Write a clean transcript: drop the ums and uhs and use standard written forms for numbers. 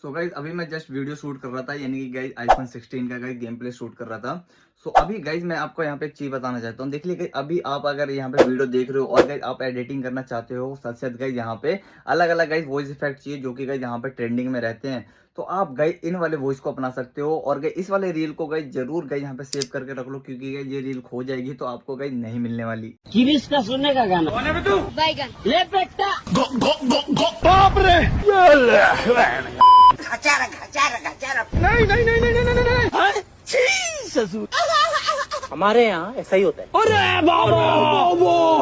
So guys अभी मैं just video shoot कर रहा था, यानी कि गाइज आईफोन 16 का गाइज गेम प्ले शूट कर रहा था। सो अभी गाइज मैं आपको यहाँ पे एक चीज बताना चाहता हूँ। देख लीजिए अभी आप अगर यहाँ पे वीडियो देख रहे हो और गाइज आप एडिटिंग करना चाहते हो, साथ साथ गाइज यहाँ पे अलग अलग गाइज वॉइस इफेक्ट चाहिए जो कि गाइज यहाँ पे ट्रेंडिंग में रहते हैं। तो आप गाइज इन वाले वॉइस को अपना सकते हो और गाइज इस वाले रील को गाइज जरूर गाइज यहाँ पे सेव करके रख लो, क्योंकि गाइज ये रील खो जाएगी तो आपको गाइज नहीं मिलने वाली। किरिश का सुनने का गाना कौन है तू? बैगन ले बेटा बाप रे नहीं ससुर हमारे यहाँ ऐसा ही होता है। अरे बाबा